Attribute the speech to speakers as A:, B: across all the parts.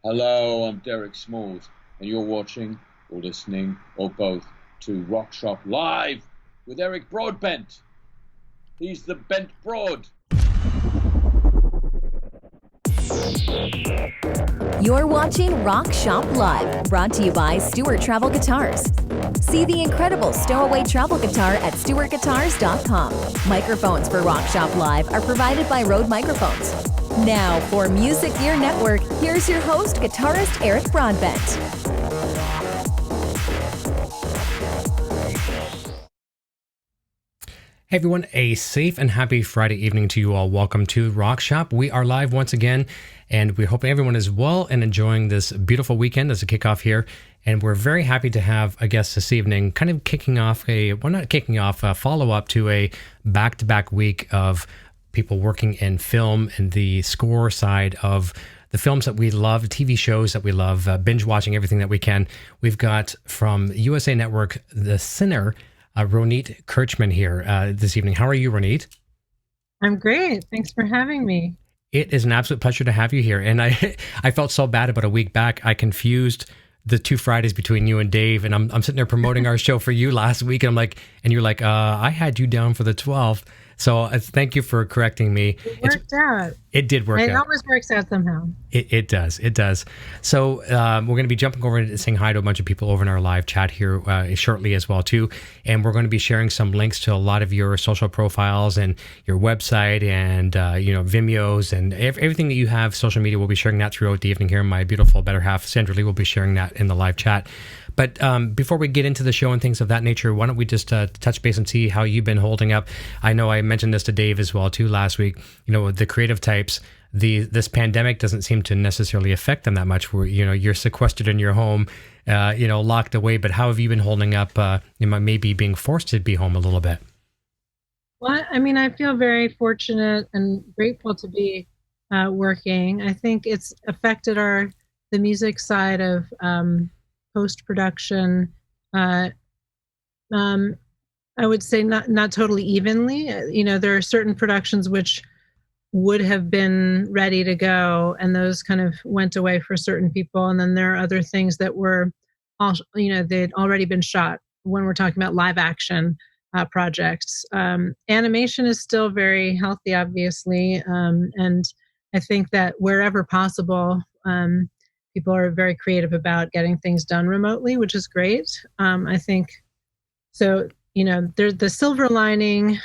A: Hello, I'm Derek Smalls, and you're watching, or listening, or both, to Rock Shop Live with Eric Broadbent. He's the Bent Broad.
B: You're watching Rock Shop Live, brought to you by Stewart Travel Guitars. See the incredible stowaway travel guitar at stewartguitars.com. Microphones for Rock Shop Live are provided by Rode Microphones. Now, for Music Gear Network, here's your host, guitarist Eric Broadbent.
C: Hey everyone, a safe and happy Friday evening to you all. Welcome to Rock Shop. We are live once again, and we hope everyone is well and enjoying this beautiful weekend as a kickoff here. And we're very happy to have a guest this evening, kind of kicking off a follow-up to a back-to-back week of people working in film and the score side of the films that we love, TV shows that we love, binge watching everything that we can. We've got from USA Network, The Sinner, Ronit Kirchman here this evening. How are you, Ronit?
D: I'm great. Thanks for having me.
C: It is an absolute pleasure to have you here. And I felt so bad about a week back. I confused the two Fridays between you and Dave, and I'm sitting there promoting our show for you last week, and you're like, I had you down for the 12th. So thank you for correcting me.
D: It worked out.
C: It did work out.
D: It always works out somehow.
C: It does. So we're going to be jumping over and saying hi to a bunch of people over in our live chat here shortly as well too. And we're going to be sharing some links to a lot of your social profiles and your website and Vimeos and everything that you have social media. We'll be sharing that throughout the evening here. My beautiful better half, Sandra Lee, will be sharing that in the live chat. But before we get into the show and things of that nature, why don't we just touch base and see how you've been holding up? I know I mentioned this to Dave as well too last week. You know, the creative types, this pandemic doesn't seem to necessarily affect them that much. Where you're sequestered in your home, locked away. But how have you been holding up? Maybe being forced to be home a little bit.
D: Well, I mean, I feel very fortunate and grateful to be working. I think it's affected the music side of post-production, I would say not totally evenly. There are certain productions which would have been ready to go, and those kind of went away for certain people. And then there are other things that were, they'd already been shot when we're talking about live action projects. Animation is still very healthy, obviously. And I think that wherever possible, people are very creative about getting things done remotely, which is great. I think so. There's the silver lining,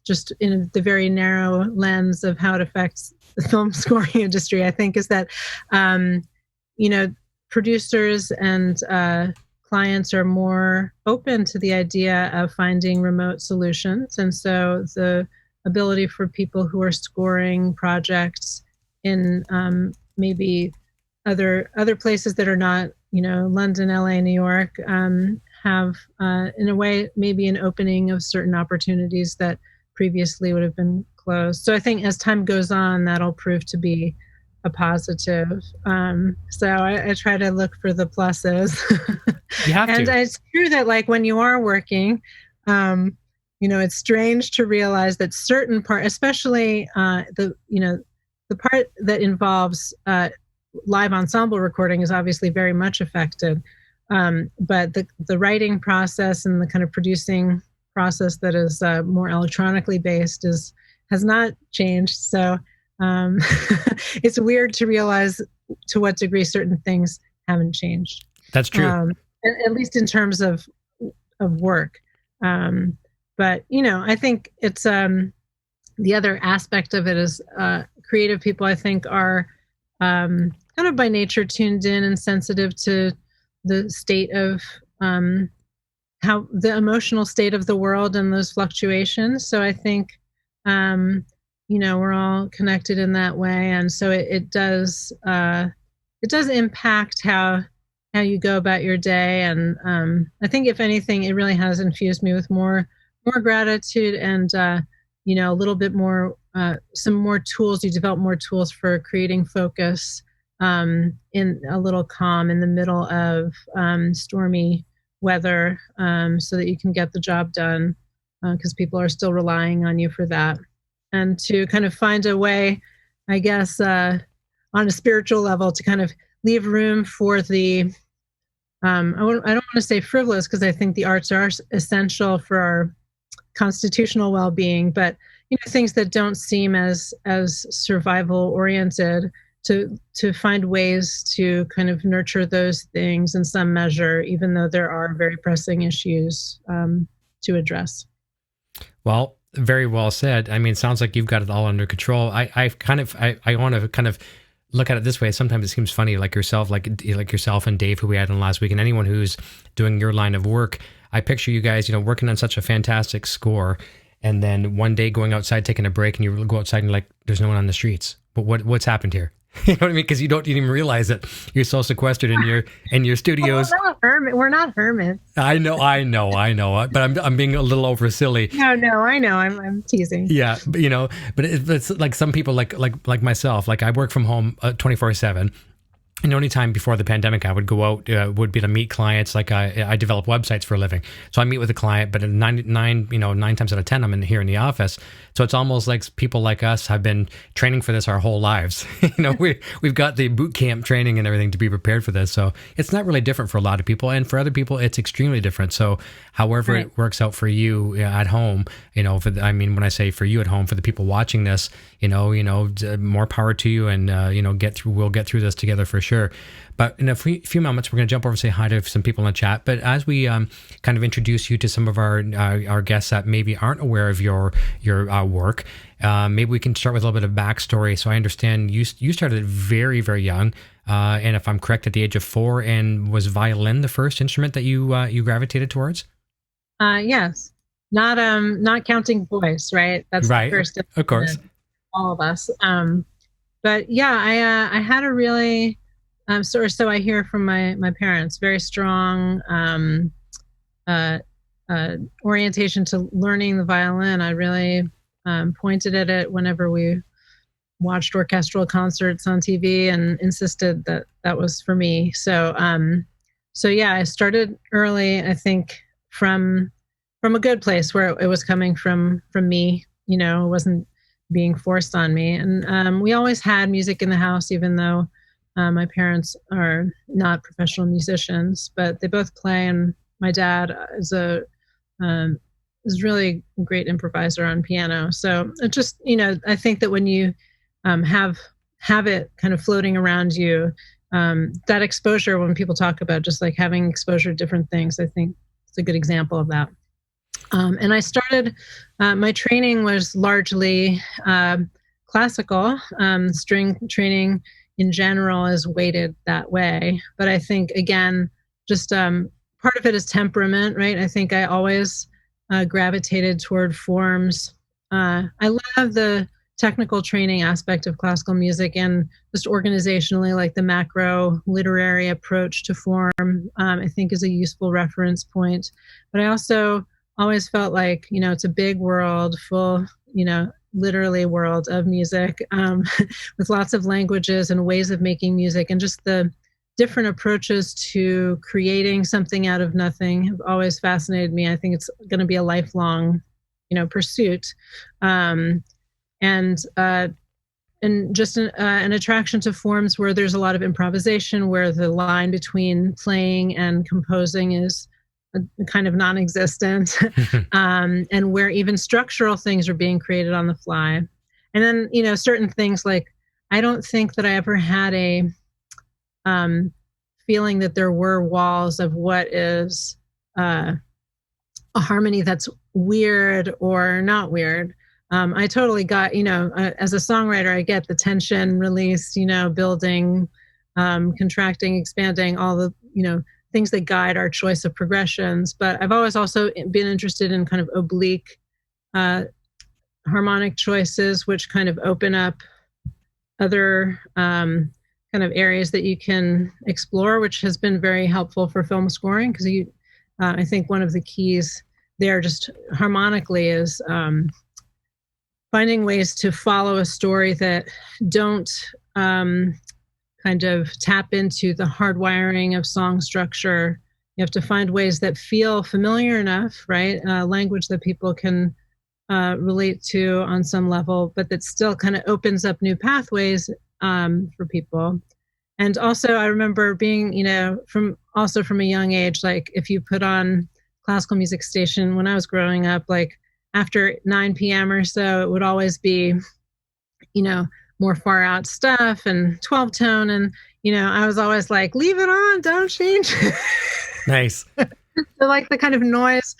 D: just in the very narrow lens of how it affects the film scoring industry, I think, is that, producers and clients are more open to the idea of finding remote solutions. And so the ability for people who are scoring projects in maybe other places that are not, London, LA, New York, have, in a way, maybe an opening of certain opportunities that previously would have been closed. So I think as time goes on, that'll prove to be a positive. So I try to look for the pluses.
C: You have
D: and
C: to.
D: It's true that, like, when you are working, it's strange to realize that certain part, especially the part that involves live ensemble recording, is obviously very much affected. But the writing process and the kind of producing process that is more electronically based has not changed. So it's weird to realize to what degree certain things haven't changed.
C: That's true.
D: At least in terms of work. But I think it's the other aspect of it is creative people, I think, are kind of by nature tuned in and sensitive to the state of how the emotional state of the world and those fluctuations. So I think, we're all connected in that way. And so it does impact how you go about your day. And I think, if anything, it really has infused me with more gratitude and, a little bit more, some more tools. You develop more tools for creating focus in a little calm in the middle of stormy weather, so that you can get the job done, because people are still relying on you for that. And to kind of find a way, I guess, on a spiritual level to kind of leave room for the I don't want to say frivolous, because I think the arts are essential for our constitutional well-being, but things that don't seem as survival oriented, to find ways to kind of nurture those things in some measure, even though there are very pressing issues to address.
C: Well, very well said. I mean, it sounds like you've got it all under control. I want to kind of look at it this way. Sometimes it seems funny, like yourself and Dave, who we had on last week, and anyone who's doing your line of work. I picture you guys, working on such a fantastic score, and then one day going outside, taking a break, and you go outside and you're like, there's no one on the streets. But what's happened here? You know what I mean? Because you didn't even realize it. You're so sequestered in your studios.
D: We're not hermits.
C: I know. But I'm being a little over silly.
D: No, I know. I'm teasing.
C: Yeah, but it's like some people, like myself. Like, I work from home 24/7. And the only time before the pandemic I would go out would be to meet clients. Like, I develop websites for a living, so I meet with a client. But 9 times out of 10, I'm here in the office. So it's almost like people like us have been training for this our whole lives. We've got the boot camp training and everything to be prepared for this. So it's not really different for a lot of people, and for other people, it's extremely different. So however it works out for you at home, when I say for you at home, for the people watching this, more power to you, and we'll get through this together for sure. But in a few moments, we're going to jump over and say hi to some people in the chat. But as we kind of introduce you to some of our guests that maybe aren't aware of your work, maybe we can start with a little bit of backstory. So I understand you started very, very young, and if I'm correct, at the age of 4, and was violin the first instrument that you gravitated towards?
D: Yes, not counting voice, right? That's
C: right.
D: The first,
C: of course,
D: all of us. But yeah, I had a really so I hear from my parents, very strong orientation to learning the violin. I really pointed at it whenever we watched orchestral concerts on TV and insisted that was for me. So yeah, I started early, I think from a good place where it was coming from me, it wasn't being forced on me. And we always had music in the house, even though my parents are not professional musicians, but they both play. And my dad is really a great improviser on piano. So it just, I think that when you have it kind of floating around you, that exposure, when people talk about just like having exposure to different things, I think it's a good example of that. And I started, my training was largely classical. String training in general is weighted that way. But I think, again, just part of it is temperament, right? I think I always gravitated toward forms. I love the technical training aspect of classical music, and just organizationally, like the macro literary approach to form, I think is a useful reference point. But I also always felt like, it's a big world full, literally world of music, with lots of languages and ways of making music, and just the different approaches to creating something out of nothing have always fascinated me. I think it's going to be a lifelong, pursuit, and just an attraction to forms where there's a lot of improvisation, where the line between playing and composing is kind of non-existent, and where even structural things are being created on the fly. And then, certain things like, I don't think that I ever had a feeling that there were walls of what is a harmony that's weird or not weird. I totally got, as a songwriter, I get the tension, release, building, contracting, expanding, all the, things that guide our choice of progressions. But I've always also been interested in kind of oblique harmonic choices, which kind of open up other kind of areas that you can explore, which has been very helpful for film scoring, because I think one of the keys there, just harmonically, is finding ways to follow a story that don't kind of tap into the hardwiring of song structure. You have to find ways that feel familiar enough, right? Language that people can relate to on some level, but that still kind of opens up new pathways for people. And also I remember being, from a young age, like if you put on classical music station when I was growing up, like after 9 p.m. or so, it would always be, more far out stuff and 12 tone. And, I was always like, leave it on, don't change.
C: Nice.
D: So like the kind of noise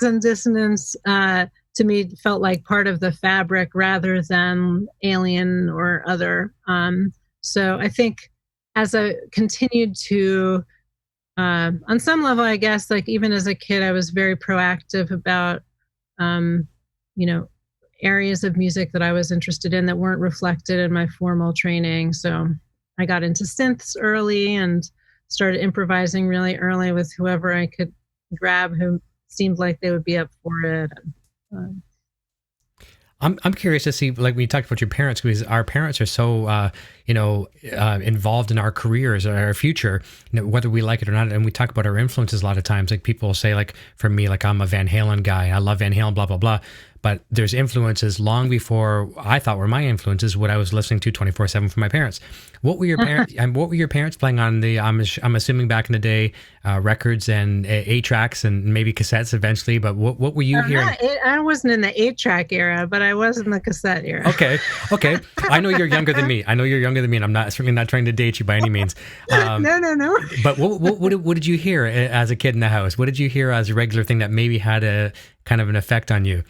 D: and dissonance to me felt like part of the fabric rather than alien or other. So I think as I continued to, on some level, I guess, like even as a kid, I was very proactive about, areas of music that I was interested in that weren't reflected in my formal training. So I got into synths early and started improvising really early with whoever I could grab who seemed like they would be up for it.
C: I'm curious to see, like, when you talked about your parents, because our parents are so, involved in our careers or our future, whether we like it or not. And we talk about our influences a lot of times. Like people say, like, for me, like I'm a Van Halen guy. I love Van Halen, blah, blah, blah. But there's influences long before I thought were my influences, what I was listening to 24/7 from my parents. What were your parents? What were your parents playing on the? I'm assuming back in the day, records and 8-tracks and maybe cassettes eventually. But what were you hearing?
D: I wasn't in the 8-track era, but I was in the cassette era.
C: Okay. I know you're younger than me. And I'm certainly not trying to date you by any means.
D: No.
C: But what did you hear as a kid in the house? What did you hear as a regular thing that maybe had a kind of an effect on you?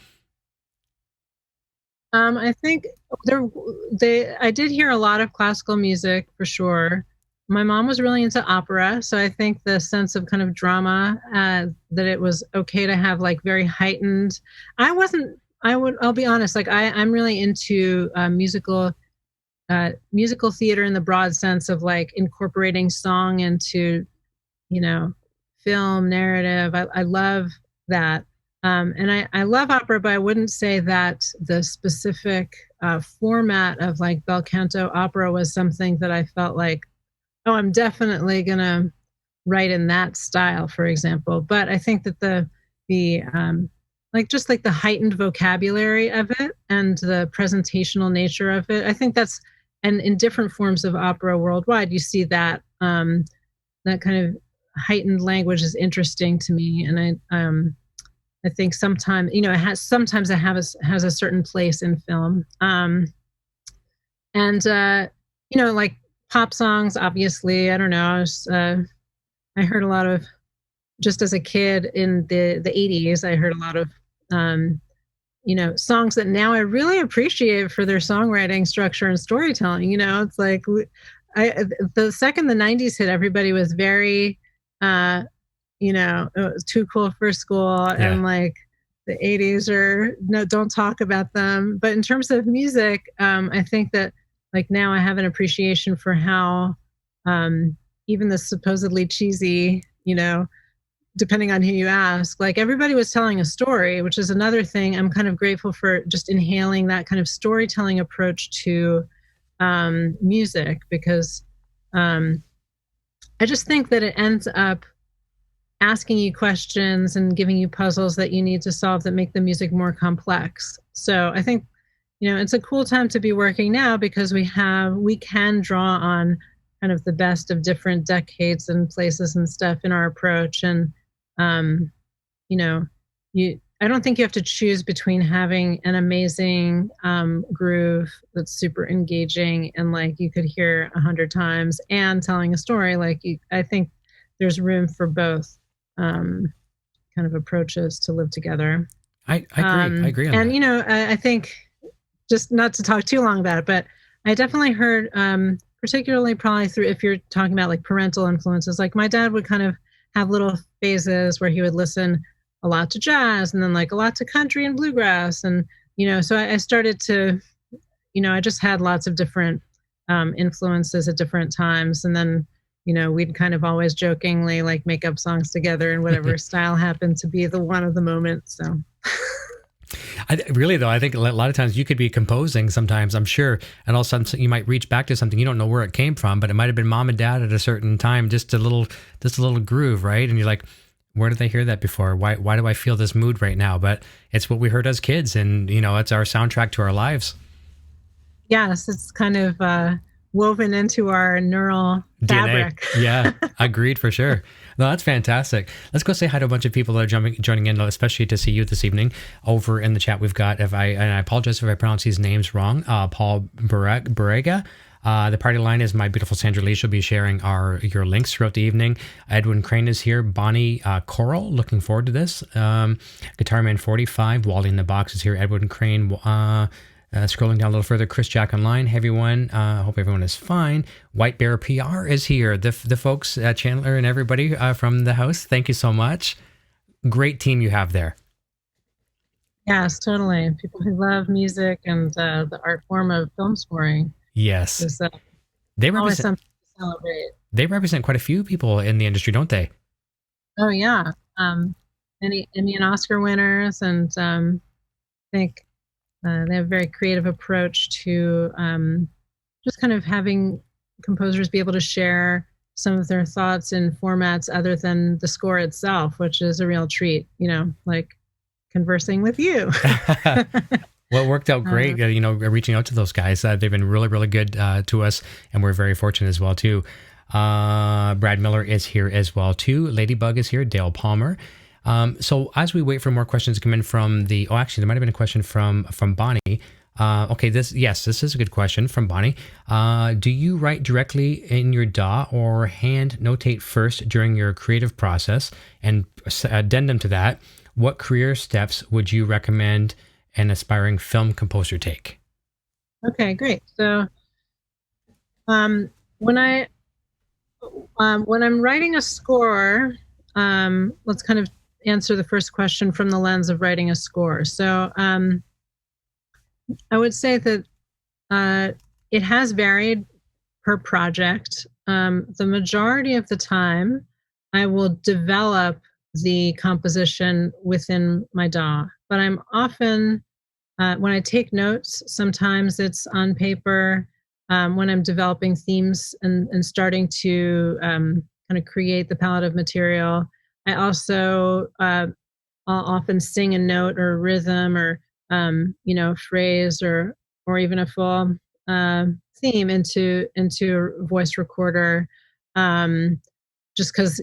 D: I think I did hear a lot of classical music for sure. My mom was really into opera, so I think the sense of kind of drama, that it was okay to have like very heightened. I'll be honest, like I'm really into musical theater in the broad sense of like incorporating song into, film narrative. I love that. And I love opera, but I wouldn't say that the specific format of like bel canto opera was something that I felt like, oh, I'm definitely going to write in that style, for example. But I think that the just like the heightened vocabulary of it and the presentational nature of it, I think that's, and in different forms of opera worldwide, you see that that kind of heightened language is interesting to me. And I think sometimes, it has a certain place in film. Like pop songs, obviously, I don't know. I heard a lot of, just as a kid in the 80s, I heard a lot of, songs that now I really appreciate for their songwriting structure and storytelling. It's like, the second the 90s hit, everybody was very, it was too cool for school. Yeah. And like the 80s don't talk about them. But in terms of music, I think that like now I have an appreciation for how even the supposedly cheesy, depending on who you ask, like everybody was telling a story, which is another thing. I'm kind of grateful for just inhaling that kind of storytelling approach to music, because I just think that it ends up asking you questions and giving you puzzles that you need to solve that make the music more complex. So I think, it's a cool time to be working now because we can draw on kind of the best of different decades and places and stuff in our approach. And, I don't think you have to choose between having an amazing groove that's super engaging and like you could hear 100 times and telling a story. I think there's room for both kind of approaches to live together.
C: I agree on
D: and,
C: that.
D: I think, just not to talk too long about it, but I definitely heard, particularly probably through, if you're talking about like parental influences, like my dad would kind of have little phases where he would listen a lot to jazz and then like a lot to country and bluegrass. And, so I started to, I just had lots of different influences at different times. And then, we'd kind of always jokingly like make up songs together in whatever style happened to be the one of the moment. So
C: I think a lot of times you could be composing sometimes, I'm sure, and all of a sudden you might reach back to something you don't know where it came from, but it might have been mom and dad at a certain time, just a little groove, right? And you're like, where did I hear that before? Why do I feel this mood right now? But it's what we heard as kids, and it's our soundtrack to our lives.
D: Yes, it's kind of woven into our neural fabric.
C: DNA. Yeah, agreed for sure. No, that's fantastic. Let's go say hi to a bunch of people that are joining in, especially to see you this evening. Over in the chat, we've got, and I apologize if I pronounce these names wrong, Paul Barega. The party line is my beautiful Sandra Lee. She'll be sharing your links throughout the evening. Edwin Crane is here. Bonnie Coral, looking forward to this. Guitar Man 45, Wally in the Box is here. Edwin Crane. Scrolling down a little further, Chris Jack Online. Hey everyone, hope everyone is fine. White Bear PR is here. The folks, Chandler and everybody from the house. Thank you so much. Great team you have there.
D: Yes, totally. People who love music and the art form of film scoring.
C: Yes, they
D: always
C: represent.
D: something to celebrate.
C: They represent quite a few people in the industry, don't they?
D: Oh yeah, Emmy and Oscar winners, and I think they have a very creative approach to just kind of having composers be able to share some of their thoughts in formats other than the score itself, which is a real treat. Like conversing with you.
C: Well, it worked out great, reaching out to those guys. They've been really, really good to us, and we're very fortunate as well, too. Brad Miller is here as well, too. Ladybug is here. Dale Palmer. So as we wait for more questions to come in from actually, there might have been a question from Bonnie. Okay, this is a good question from Bonnie. Do you write directly in your DAW or hand notate first during your creative process? And addendum to that, what career steps would you recommend an aspiring film composer take?
D: Okay, great. So when I'm writing a score, let's kind of answer the first question from the lens of writing a score. So I would say that it has varied per project. The majority of the time, I will develop the composition within my DAW, but I'm often, when I take notes, sometimes it's on paper. When I'm developing themes and starting to kind of create the palette of material, I also I'll often sing a note or a rhythm or a phrase or even a full theme into a voice recorder. Just because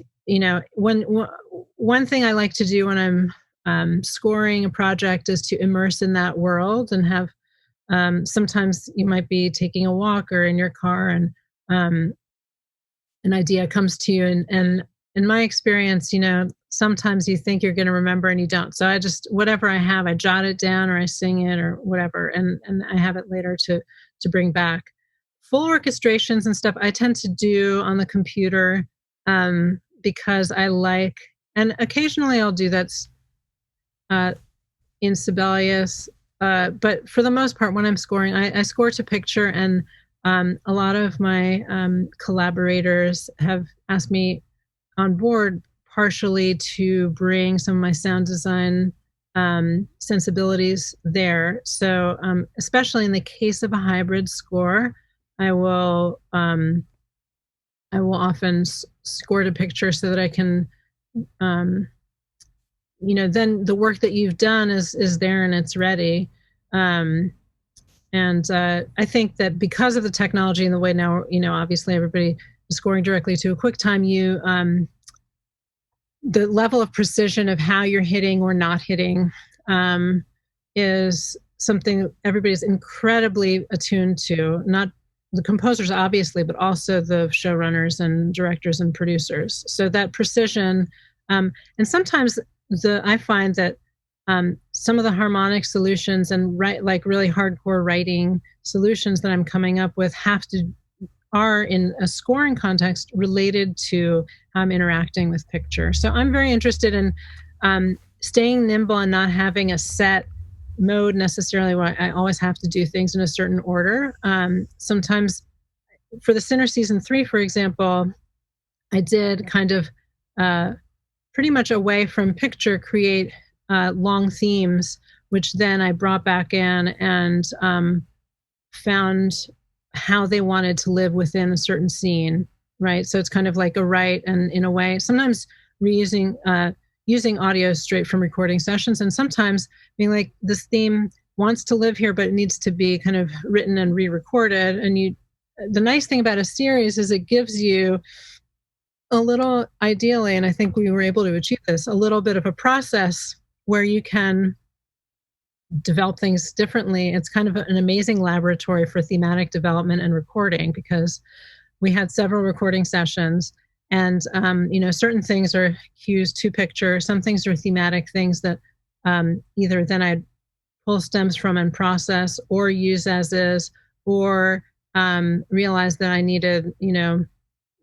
D: one thing I like to do when I'm scoring a project is to immerse in that world and have. Sometimes you might be taking a walk or in your car and an idea comes to you and in my experience, sometimes you think you're going to remember and you don't. So I just, whatever I have, I jot it down or I sing it or whatever. And I have it later to bring back. Full orchestrations and stuff I tend to do on the computer because I like, and occasionally I'll do that's in Sibelius. But for the most part, when I'm scoring, I score to picture, and a lot of my collaborators have asked me on board partially to bring some of my sound design sensibilities there. So especially in the case of a hybrid score, I will often score to picture so that I can then the work that you've done is there and it's ready. And I think that because of the technology and the way now, obviously everybody is scoring directly to a QuickTime, the level of precision of how you're hitting or not hitting is something everybody's incredibly attuned to, not the composers, obviously, but also the showrunners and directors and producers. So that precision, and sometimes I find that some of the harmonic solutions and really hardcore writing solutions that I'm coming up with are in a scoring context related to how I'm interacting with picture. So I'm very interested in staying nimble and not having a set mode necessarily where I always have to do things in a certain order. Sometimes for the Sinner Season 3, for example, I did kind of pretty much away from picture create long themes, which then I brought back in and found how they wanted to live within a certain scene, right? So it's kind of like a write, and in a way, sometimes using audio straight from recording sessions, and sometimes being like, this theme wants to live here, but it needs to be kind of written and re-recorded, and you the nice thing about a series is it gives you a little, ideally, and I think we were able to achieve this, a little bit of a process where you can develop things differently. It's kind of an amazing laboratory for thematic development and recording, because we had several recording sessions, and certain things are cues to picture, some things are thematic things that either then I'd pull stems from and process, or use as is, or realize that I needed,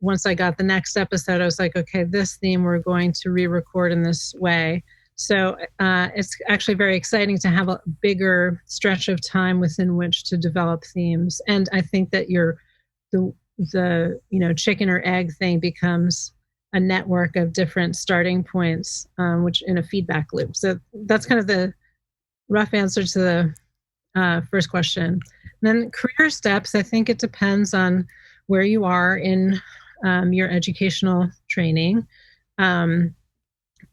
D: once I got the next episode, I was like, okay, this theme we're going to re-record in this way. So it's actually very exciting to have a bigger stretch of time within which to develop themes. And I think that the chicken or egg thing becomes a network of different starting points, which in a feedback loop. So that's kind of the rough answer to the first question. And then career steps, I think it depends on where you are in your educational training. And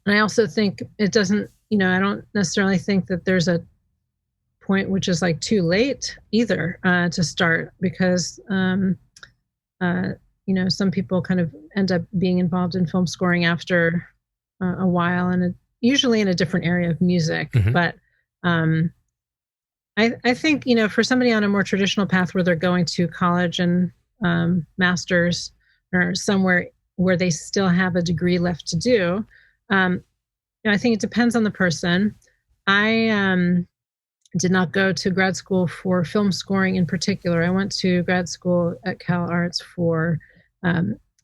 D: I also think it doesn't, I don't necessarily think that there's a point which is like too late either to start, because, some people kind of end up being involved in film scoring after a while, and usually in a different area of music. Mm-hmm. But I think, for somebody on a more traditional path where they're going to college and master's or somewhere where they still have a degree left to do, I think it depends on the person. I did not go to grad school for film scoring in particular. I went to grad school at Cal Arts for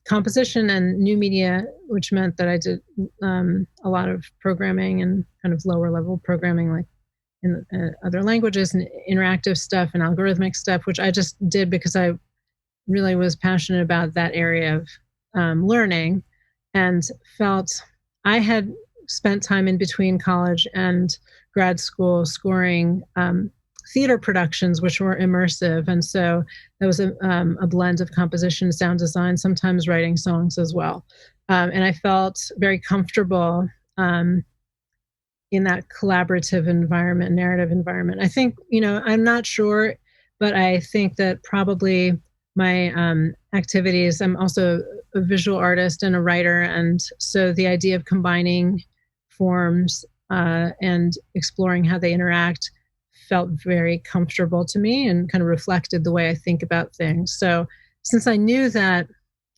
D: composition and new media, which meant that I did a lot of programming and kind of lower level programming, like in other languages, and interactive stuff and algorithmic stuff, which I just did because I really was passionate about that area of learning, and felt I had spent time in between college and grad school scoring theater productions, which were immersive. And so that was a blend of composition, sound design, sometimes writing songs as well. And I felt very comfortable in that collaborative environment, narrative environment. I think, I'm not sure, but I think that probably my activities, I'm also a visual artist and a writer. And so the idea of combining forms and exploring how they interact felt very comfortable to me and kind of reflected the way I think about things. So since I knew that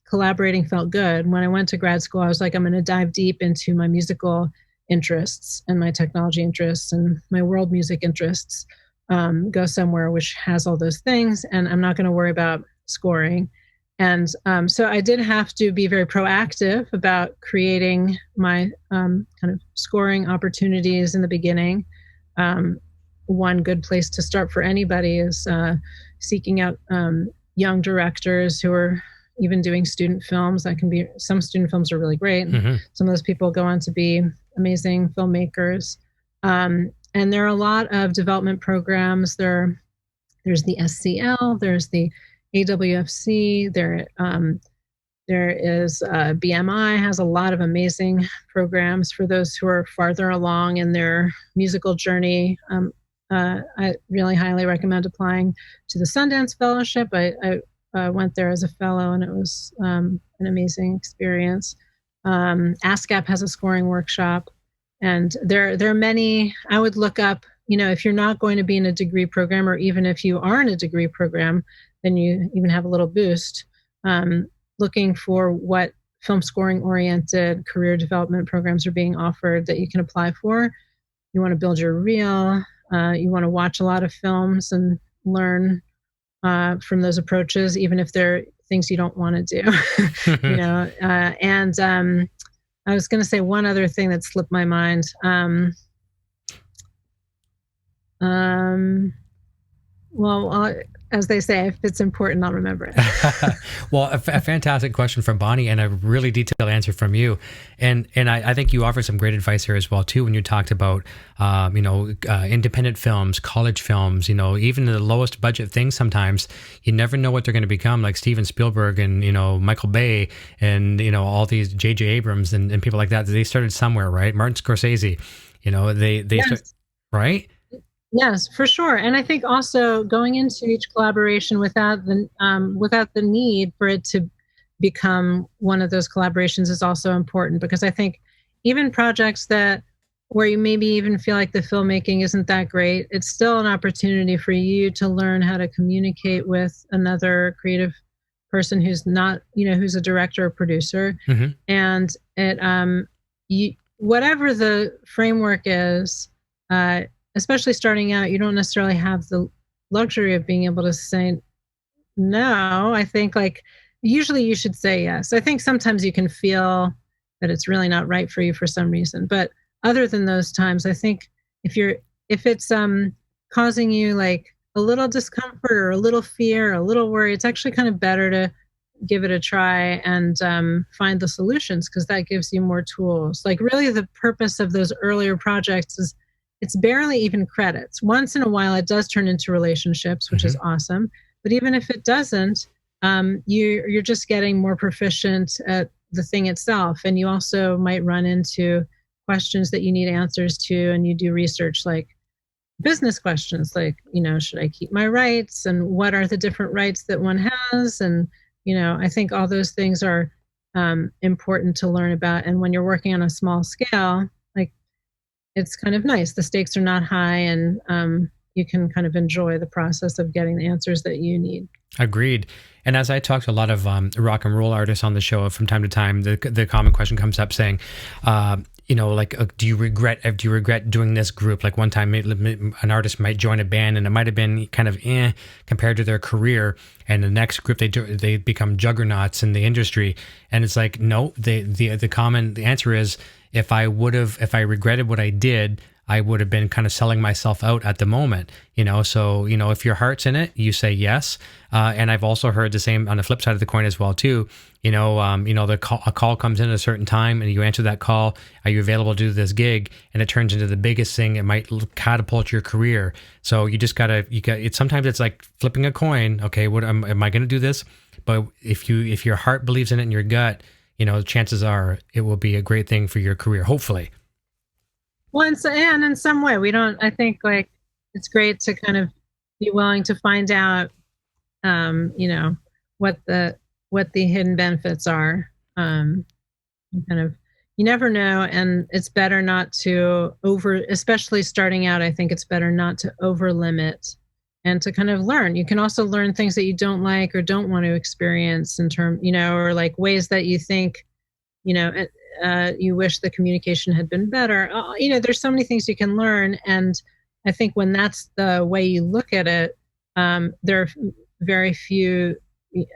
D: collaborating felt good, when I went to grad school, I was like, I'm going to dive deep into my musical interests and my technology interests and my world music interests, go somewhere which has all those things, and I'm not going to worry about scoring. And so I did have to be very proactive about creating my kind of scoring opportunities in the beginning. One good place to start for anybody is seeking out young directors who are even doing student films. That can be, some student films are really great. Mm-hmm. Some of those people go on to be amazing filmmakers. And there are a lot of development programs. There's the SCL, there's the AWFC, there is BMI has a lot of amazing programs for those who are farther along in their musical journey. I really highly recommend applying to the Sundance Fellowship. I went there as a fellow, and it was an amazing experience. ASCAP has a scoring workshop, and there are many. I would look up, if you're not going to be in a degree program, or even if you are in a degree program, then you even have a little boost, looking for what film scoring oriented career development programs are being offered that you can apply for. You want to build your reel. You want to watch a lot of films and learn from those approaches, even if they're things you don't want to do. And I was going to say one other thing that slipped my mind. As they say, if it's important, I'll remember it.
C: Well, a fantastic question from Bonnie, and a really detailed answer from you. And I think you offered some great advice here as well, too, when you talked about, independent films, college films, even the lowest budget things. Sometimes you never know what they're going to become, like Steven Spielberg and, Michael Bay and, all these J.J. Abrams and people like that. They started somewhere, right? Martin Scorsese, they
D: yes.
C: right?
D: Yes, for sure. And I think also going into each collaboration without the need for it to become one of those collaborations is also important, because I think even projects that where you maybe even feel like the filmmaking isn't that great, it's still an opportunity for you to learn how to communicate with another creative person who's not, who's a director or producer.
C: Mm-hmm.
D: And whatever the framework is, especially starting out, you don't necessarily have the luxury of being able to say no. I think like usually you should say yes. I think sometimes you can feel that it's really not right for you for some reason, but other than those times, I think if it's causing you like a little discomfort or a little fear, or a little worry, it's actually kind of better to give it a try and find the solutions, because that gives you more tools. Like really the purpose of those earlier projects is it's barely even credits. Once in a while, it does turn into relationships, which is awesome. But even if it doesn't, you're just getting more proficient at the thing itself. And you also might run into questions that you need answers to, and you do research like business questions, like, should I keep my rights, and what are the different rights that one has? And, I think all those things are important to learn about. And when you're working on a small scale, like it's kind of nice. The stakes are not high, and you can kind of enjoy the process of getting the answers that you need.
C: Agreed. And as I talk to a lot of rock and roll artists on the show from time to time, the common question comes up saying, do you regret doing this group? Like one time an artist might join a band and it might have been kind of compared to their career, and the next group they become juggernauts in the industry. And it's like, no, the answer is, if I regretted what I did, I would have been kind of selling myself out at the moment, So, if your heart's in it, you say yes. And I've also heard the same on the flip side of the coin as well, too. A call comes in at a certain time and you answer that call. Are you available to do this gig? And it turns into the biggest thing. It might catapult your career. So you just sometimes it's like flipping a coin. Okay, what am I going to do this? But if your heart believes in it in your gut, chances are it will be a great thing for your career, hopefully.
D: Well, and in some way, I think like it's great to kind of be willing to find out, what the hidden benefits are. Kind of, you never know. And it's better not to especially starting out, I think it's better not to over limit and to kind of learn. You can also learn things that you don't like or don't want to experience or like ways that you think, you wish the communication had been better. There's so many things you can learn. And I think when that's the way you look at it, there are very few,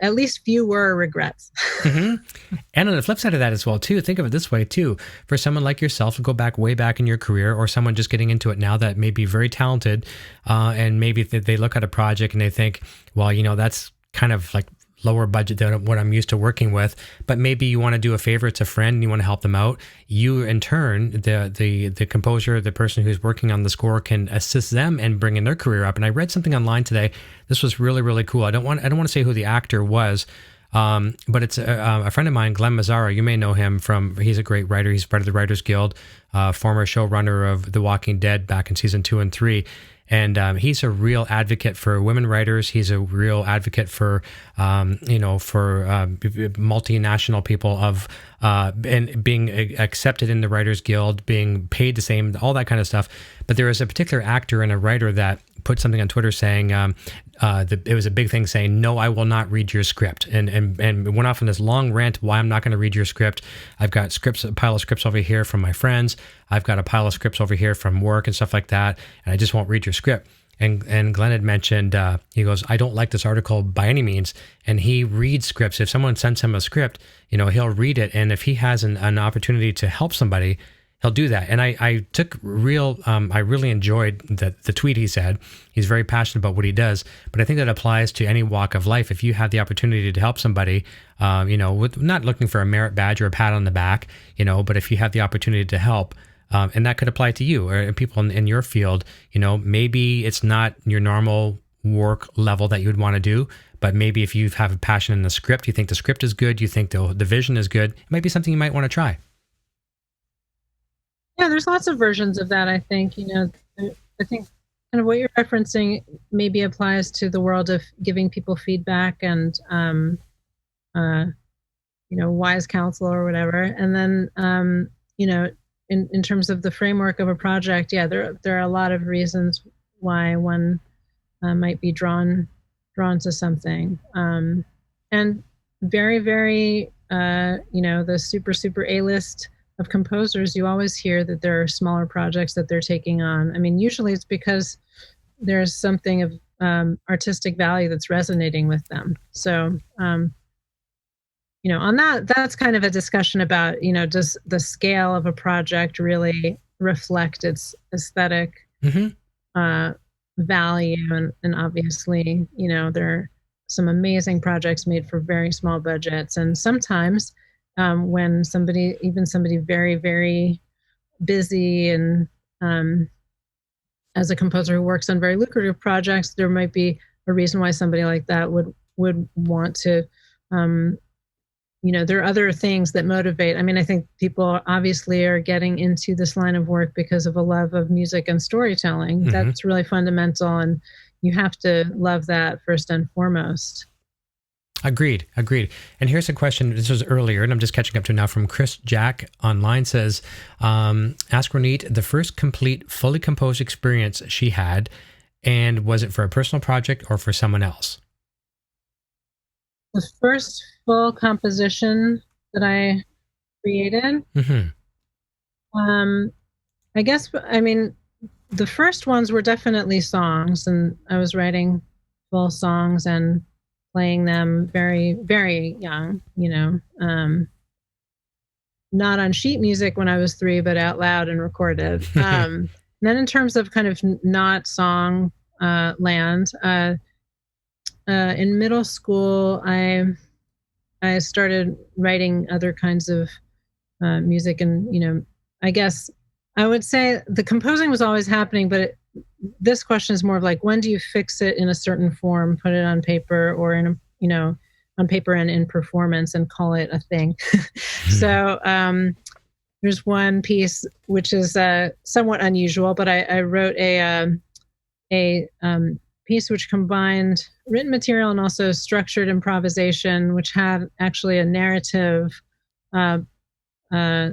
D: at least fewer regrets.
C: Mm-hmm. And on the flip side of that as well, too, think of it this way, too. For someone like yourself to go back way back in your career, or someone just getting into it now that may be very talented, and maybe they look at a project and they think, well, that's kind of like lower budget than what I'm used to working with, but maybe you want to do a favor. It's a friend and you want to help them out. You, in turn, the composer, the person who's working on the score, can assist them in bringing their career up. And I read something online today. This was really, really cool. I don't want to say who the actor was, but it's a friend of mine, Glenn Mazzara. You may know him he's a great writer. He's part of the Writers Guild, former showrunner of The Walking Dead back in season 2 and 3. And he's a real advocate for women writers. He's a real advocate for, multinational people and being accepted in the Writers Guild, being paid the same, all that kind of stuff. But there was a particular actor and a writer that put something on Twitter saying it was a big thing, saying, no, I will not read your script, and went off on this long rant why I'm not going to read your script. I've got a pile of scripts over here from my friends. I've got a pile of scripts over here from work and stuff like that, and I just won't read your script. And Glenn had mentioned, he goes, I don't like this article by any means. And he reads scripts. If someone sends him a script, he'll read it. And if he has an opportunity to help somebody, he'll do that. And I really enjoyed the tweet he said. He's very passionate about what he does, but I think that applies to any walk of life. If you have the opportunity to help somebody, with not looking for a merit badge or a pat on the back, but if you have the opportunity to help, and that could apply to you or people in your field, maybe it's not your normal work level that you would want to do, but maybe if you have a passion in the script, you think the script is good, you think the vision is good, it might be something you might want to try.
D: Yeah, there's lots of versions of that, I think. I think kind of what you're referencing maybe applies to the world of giving people feedback and, wise counsel or whatever. And then, in terms of the framework of a project, yeah, there are a lot of reasons why one might be drawn to something. And very, very, the super A-list of composers, you always hear that there are smaller projects that they're taking on. I mean, usually it's because there's something of artistic value that's resonating with them. So, on that's kind of a discussion about, does the scale of a project really reflect its aesthetic value? And obviously, there are some amazing projects made for very small budgets. And sometimes when somebody very, very busy and as a composer who works on very lucrative projects, there might be a reason why somebody like that would want to, there are other things that motivate. I mean, I think people obviously are getting into this line of work because of a love of music and storytelling. That's really fundamental, and you have to love that first and foremost.
C: Agreed. And here's a question. This was earlier, and I'm just catching up to now from Chris Jack online. Says, ask Ronit the first complete, fully composed experience she had, and was it for a personal project or for someone else?
D: The first full composition that I created, I guess, I mean, the first ones were definitely songs, and I was writing full songs and playing them very, very young, not on sheet music when I was 3, but out loud and recorded. Then in terms of kind of not song land, in middle school, I started writing other kinds of music, and I guess I would say the composing was always happening, but this question is more of like, when do you fix it in a certain form, put it on paper or in on paper and in performance and call it a thing. So there's one piece which is somewhat unusual, but I wrote a piece which combined written material and also structured improvisation, which had actually a narrative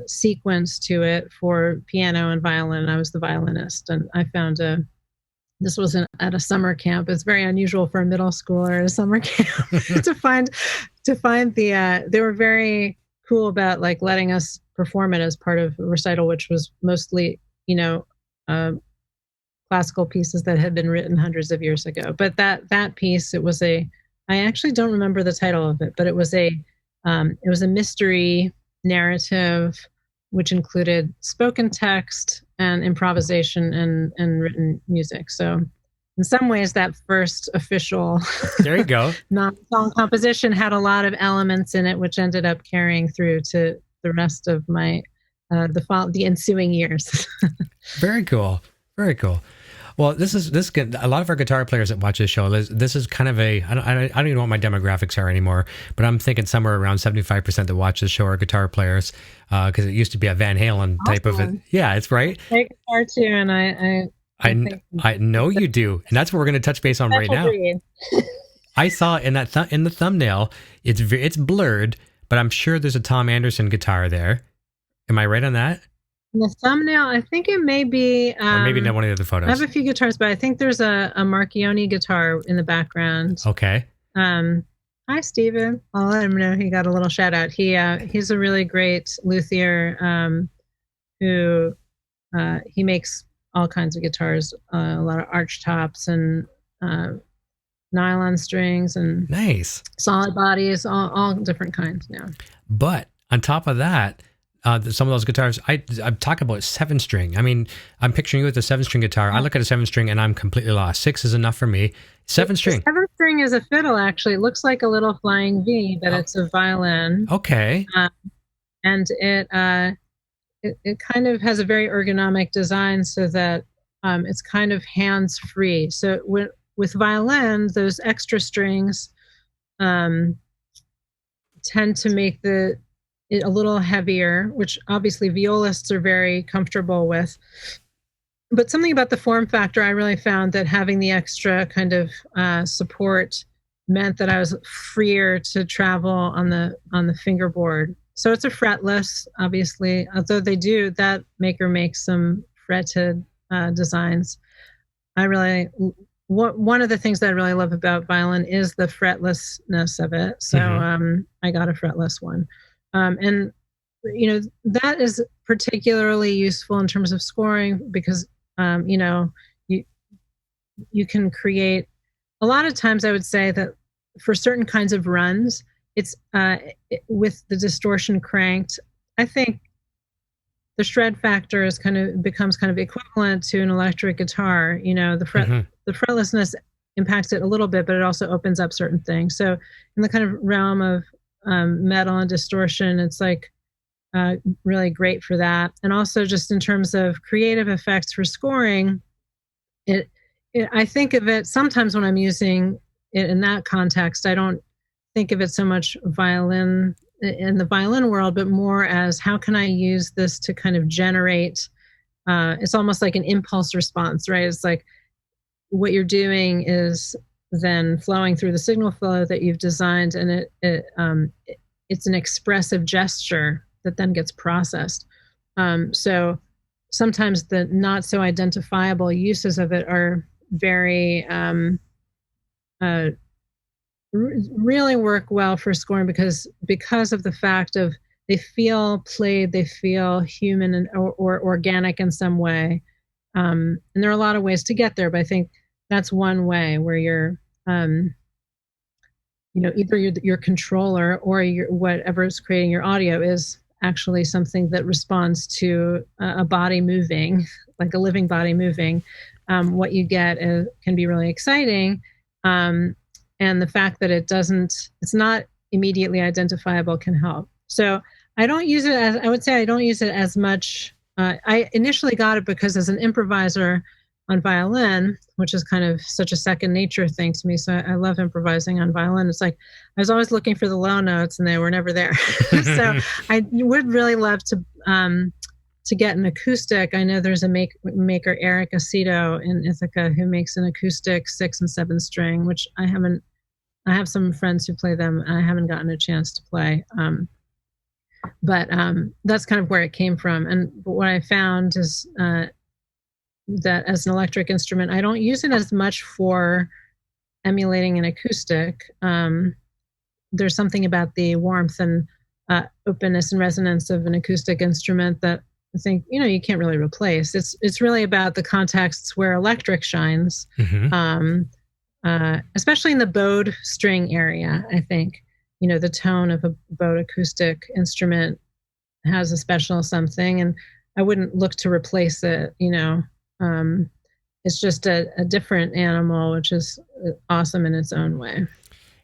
D: sequence to it for piano and violin. I was the violinist, and I found this was at a summer camp. It's very unusual for a middle schooler at a summer camp to find the. They were very cool about like letting us perform it as part of a recital, which was mostly classical pieces that had been written hundreds of years ago. But that piece, it was I actually don't remember the title of it, but it was a mystery narrative, which included spoken text and improvisation and written music. So in some ways, that first official
C: there you go
D: non-song composition had a lot of elements in it, which ended up carrying through to the rest of my the ensuing years.
C: Very cool. Well, this is a lot of our guitar players that watch this show. This is kind of I don't even know what my demographics are anymore, but I'm thinking somewhere around 75% that watch this show are guitar players, because it used to be a Van Halen type of it. Yeah, it's right.
D: I play guitar too, and
C: I know you do, and that's what we're going to touch base on right now. I saw in the thumbnail, it's blurred, but I'm sure there's a Tom Anderson guitar there. Am I right on that?
D: In the thumbnail, I think it may be...
C: or maybe not one of the other photos.
D: I have a few guitars, but I think there's a Marchione guitar in the background.
C: Okay.
D: Hi, Steven. I'll let him know he got a little shout out. He's a really great luthier who he makes all kinds of guitars, a lot of arch tops and nylon strings and
C: nice
D: solid bodies, all different kinds now.
C: But on top of that, some of those guitars, I'm talking about 7-string. I mean, I'm picturing you with a 7-string guitar. I look at a 7-string and I'm completely lost. 6 is enough for me. 7-string.
D: 7-string is a fiddle, actually. It looks like a little flying V, but it's a violin.
C: Okay.
D: And it kind of has a very ergonomic design so that it's kind of hands-free. So with violin, those extra strings tend to make it a little heavier, which obviously violists are very comfortable with. but something about the form factor, I really found that having the extra kind of support meant that I was freer to travel on the fingerboard. So it's a fretless, obviously, although that maker makes some fretted designs. One of the things that I really love about violin is the fretlessness of it. So I got a fretless one. And, that is particularly useful in terms of scoring because, you can create, a lot of times I would say that for certain kinds of runs, it's with the distortion cranked, I think the shred factor becomes kind of equivalent to an electric guitar. The fretlessness impacts it a little bit, but it also opens up certain things. So in the kind of realm of metal and distortion, it's like really great for that. And also just in terms of creative effects for scoring, I think of it sometimes when I'm using it in that context, I don't think of it so much violin in the violin world, but more as how can I use this to kind of generate, it's almost like an impulse response, right? It's like what you're doing is then flowing through the signal flow that you've designed, and it's an expressive gesture that then gets processed. So sometimes the not so identifiable uses of it are very really work well for scoring because of the fact of they feel played, they feel human or organic in some way. And there are a lot of ways to get there, but I think that's one way where you're, either your controller or whatever is creating your audio is actually something that responds to a body moving, like a living body moving. What you get can be really exciting. And the fact that it's not immediately identifiable can help. So I don't use it I would say I don't use it as much. I initially got it because as an improviser on violin, which is kind of such a second nature thing to me. So I love improvising on violin. It's like, I was always looking for the low notes and they were never there. So I would really love to get an acoustic. I know there's a maker, Eric Aceto in Ithaca, who makes an acoustic 6 and 7 string, which I have some friends who play them. I haven't gotten a chance to play. But that's kind of where it came from. But what I found is that as an electric instrument, I don't use it as much for emulating an acoustic. There's something about the warmth and openness and resonance of an acoustic instrument that I think, you can't really replace. It's really about the contexts where electric shines, especially in the bowed string area. I think, the tone of a bowed acoustic instrument has a special something, and I wouldn't look to replace it. It's just a different animal, which is awesome in its own way.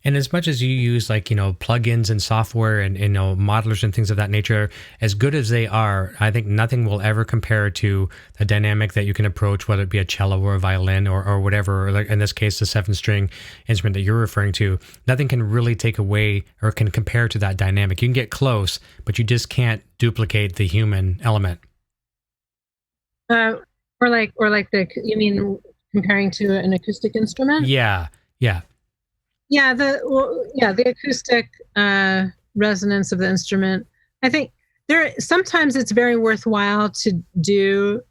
C: And as much as you use plugins and software and modelers and things of that nature, as good as they are, I think nothing will ever compare to the dynamic that you can approach, whether it be a cello or a violin or whatever, like in this case, the 7-string instrument that you're referring to. Nothing can really take away or can compare to that dynamic. You can get close, but you just can't duplicate the human element.
D: You mean comparing to an acoustic instrument?
C: Yeah.
D: Yeah, the acoustic resonance of the instrument. I think sometimes it's very worthwhile to do.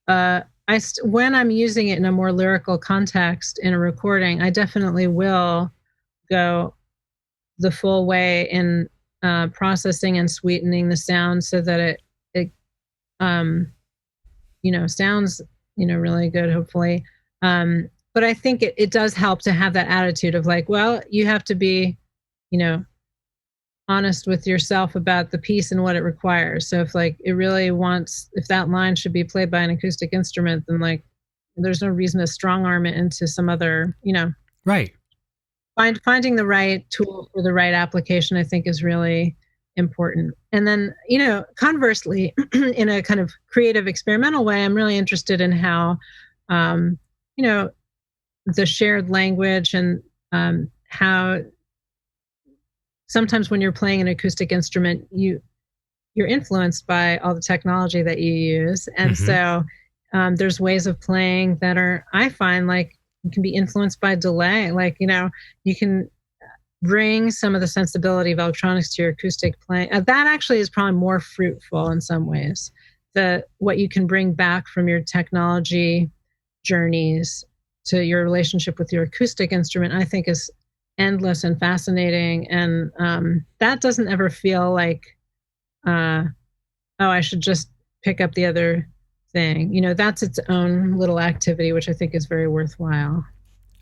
D: When I'm using it in a more lyrical context in a recording, I definitely will go the full way in processing and sweetening the sound so that it sounds really good. Hopefully. But I think it does help to have that attitude of like, well, you have to be, honest with yourself about the piece and what it requires. So if if that line should be played by an acoustic instrument, then there's no reason to strong arm it into some other,
C: Right.
D: Finding the right tool for the right application, I think, is really important. And then, conversely, in a kind of creative experimental way, I'm really interested in how, the shared language and how sometimes when you're playing an acoustic instrument, you're influenced by all the technology that you use. And so There's ways of playing that are, I find, like, you can be influenced by delay. Like, you can bring some of the sensibility of electronics to your acoustic playing. That actually is probably more fruitful in some ways. What you can bring back from your technology journeys to your relationship with your acoustic instrument, I think, is endless and fascinating. And that doesn't ever feel like, oh, I should just pick up the other thing. That's its own little activity, which I think is very worthwhile.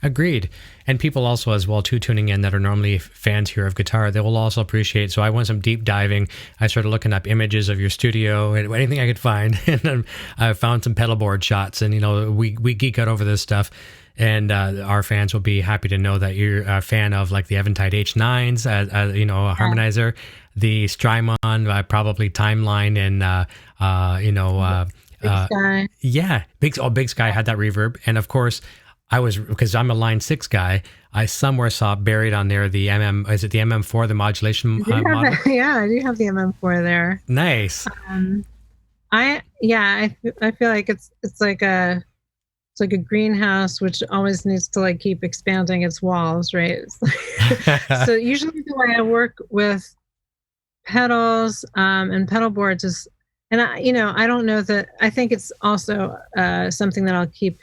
C: Agreed. And people also as well too tuning in that are normally fans here of guitar, they will also appreciate. So I went some deep diving. I started looking up images of your studio and anything I could find. And then I found some pedal board shots, and we geek out over this stuff. And our fans will be happy to know that you're a fan of like the Eventide H9s, a harmonizer, the Strymon, probably Timeline, and
D: Big Sky.
C: Yeah, Big Sky had that reverb, and of course. Because I'm a Line 6 guy, I somewhere saw buried on there the is it the MM4, the modulation model?
D: Yeah, I do have the MM4 there.
C: Nice.
D: I feel like it's like a greenhouse which always needs to like keep expanding its walls, right? So usually the way I work with pedals and pedal boards is, and I don't know that, I think it's also something that I'll keep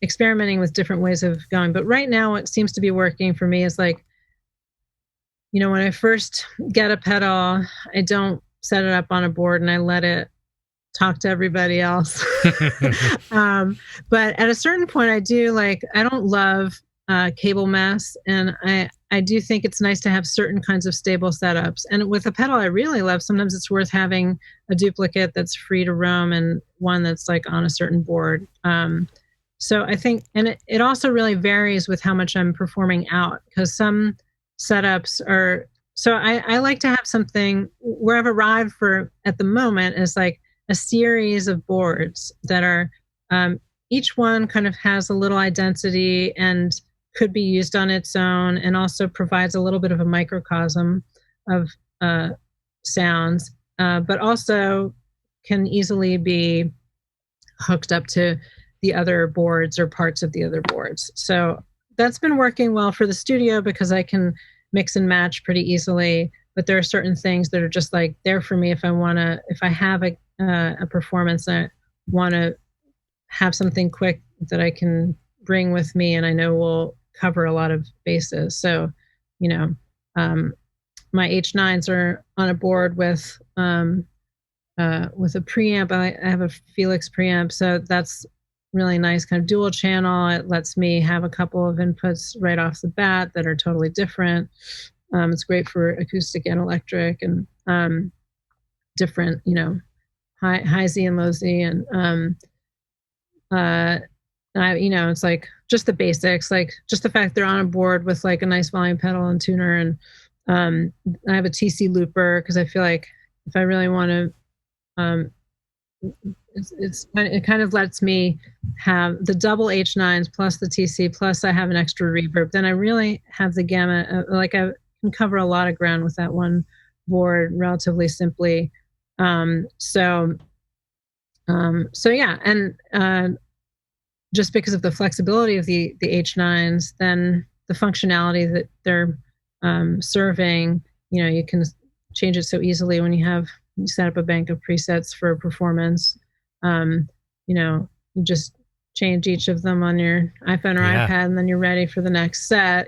D: experimenting with different ways of going. But right now what seems to be working for me is like, when I first get a pedal, I don't set it up on a board and I let it talk to everybody else. But at a certain point I don't love cable mess, and I do think it's nice to have certain kinds of stable setups. And with a pedal I really love, sometimes it's worth having a duplicate that's free to roam and one that's like on a certain board. So I think, and it also really varies with how much I'm performing out, because some setups are, so I like to have something where I've arrived for at the moment is like a series of boards that are, each one kind of has a little identity and could be used on its own, and also provides a little bit of a microcosm of sounds, but also can easily be hooked up to the other boards or parts of the other boards. So that's been working well for the studio because I can mix and match pretty easily. But there are certain things that are just like there for me if I have a performance, I want to have something quick that I can bring with me and I know will cover a lot of bases. So, my H9s are on a board with a preamp. I have a Helix preamp, so that's really nice, kind of dual channel. It lets me have a couple of inputs right off the bat that are totally different. It's great for acoustic and electric, and different, high Z and low Z, and it's like just the basics, like just the fact they're on a board with like a nice volume pedal and tuner, and I have a TC looper because I feel like if I really want to. It kind of lets me have the double H9s plus the TC plus I have an extra reverb. Then I really have the gamut. Like I can cover a lot of ground with that one board relatively simply. So yeah, and just because of the flexibility of the H9s, then the functionality that they're serving, you can change it so easily when you set up a bank of presets for a performance. You just change each of them on your iPhone or iPad, and then you're ready for the next set,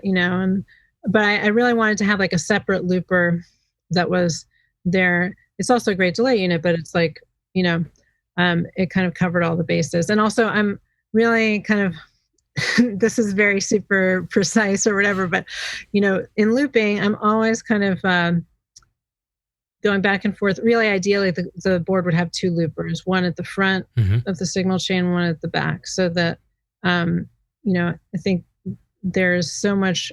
D: but I really wanted to have like a separate looper that was there. It's also a great delay unit, but it's like, it kind of covered all the bases. And also I'm really kind of, this is very super precise or whatever, but, in looping, I'm always kind of, going back and forth. Really, ideally, the board would have two loopers, one at the front of the signal chain, one at the back, so that, I think there's so much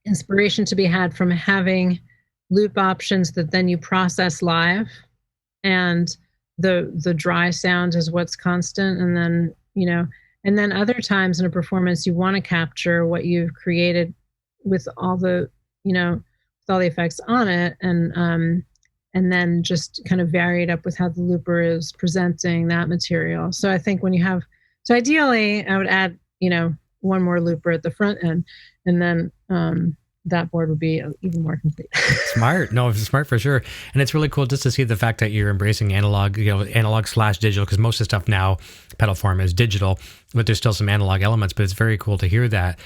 D: inspiration to be had from having loop options that then you process live, and the dry sound is what's constant, and then other times in a performance you want to capture what you've created with all the, with all the effects on it, and and then just kind of vary it up with how the looper is presenting that material. So I think so ideally I would add, one more looper at the front end, and then that board would be even more complete.
C: Smart. No, it's smart for sure. And it's really cool just to see the fact that you're embracing analog/digital, because most of the stuff now, pedal form, is digital, but there's still some analog elements, but it's very cool to hear that.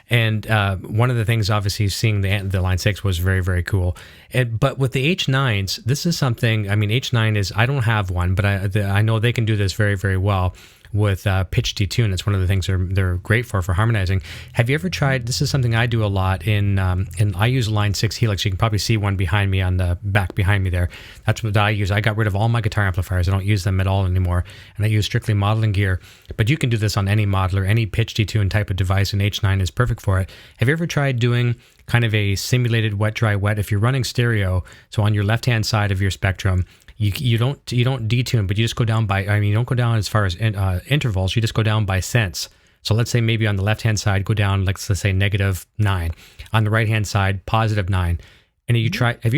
C: And one of the things, obviously, seeing the Line 6 was very, very cool. But with the H9s, this is something, H9 is, I don't have one, but I know they can do this very, very well with pitch detune. It's one of the things they're great for harmonizing. Have you ever tried, this is something I do a lot and I use Line 6 Helix. You can probably see one behind me on the back behind me there. That's what I use. I got rid of all my guitar amplifiers. I don't use them at all anymore. And I use strictly modeling gear. But you can do this on any modeler, any pitch detune type of device, and H9 is perfect for it. Have you ever tried doing kind of a simulated wet, dry, wet? If you're running stereo, so on your left-hand side of your spectrum, you don't detune, but you just go down by, you don't go down as far as intervals, you just go down by sense. So let's say maybe on the left-hand side, go down, let's say -9. On the right-hand side, +9. And have you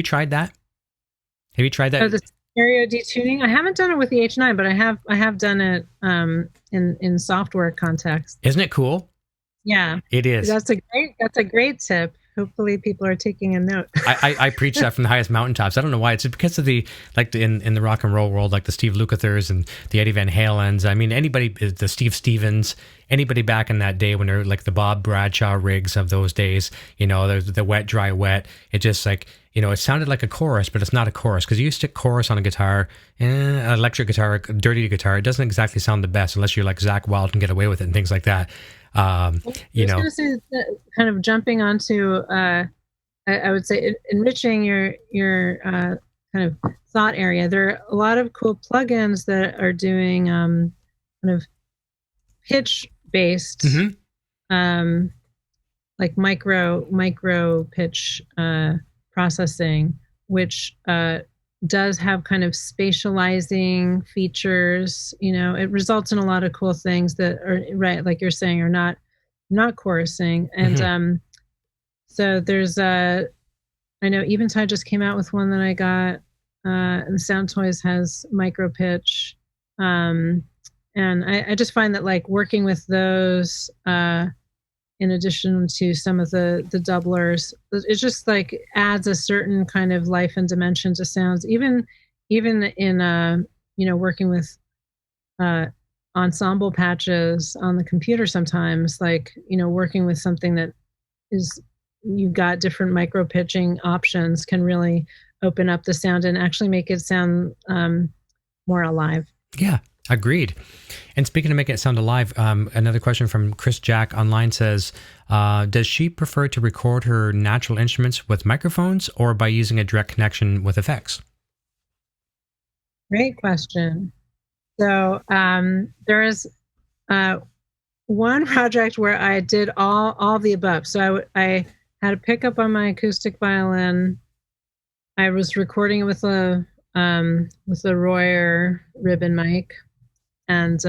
C: tried that? Have you tried that?
D: Oh, the stereo detuning? I haven't done it with the H9, but I have done it in software context.
C: Isn't it cool?
D: Yeah.
C: It is.
D: That's a great tip. Hopefully people are taking a note.
C: I preach that from the highest mountaintops. I don't know why. It's because of in the rock and roll world, like the Steve Lukather's and the Eddie Van Halen's. Anybody, the Steve Stevens, anybody back in that day when they're like the Bob Bradshaw rigs of those days, the wet, dry, wet. It just it sounded like a chorus, but it's not a chorus, because you stick chorus on a guitar, electric guitar, dirty guitar, it doesn't exactly sound the best unless you're like Zakk Wylde and get away with it and things like that.
D: I was going to say, kind of jumping onto, I would say, enriching your kind of thought area. There are a lot of cool plugins that are doing kind of pitch-based, like micro pitch processing, which does have kind of spatializing features. It results in a lot of cool things that are, right, like you're saying, are not chorusing. And so there's I know Eventide just came out with one that I got, and Sound Toys has micro pitch, and I just find that like working with those in addition to some of the doublers, it just like adds a certain kind of life and dimension to sounds. Even in working with ensemble patches on the computer, sometimes working with something that is, you've got different micro pitching options, can really open up the sound and actually make it sound more alive.
C: Yeah. Agreed. And speaking of making it sound alive, another question from Chris Jack online says, does she prefer to record her natural instruments with microphones or by using a direct connection with effects?
D: Great question. So there is one project where I did all the above. So I had a pickup on my acoustic violin. I was recording it with a Royer ribbon mic. And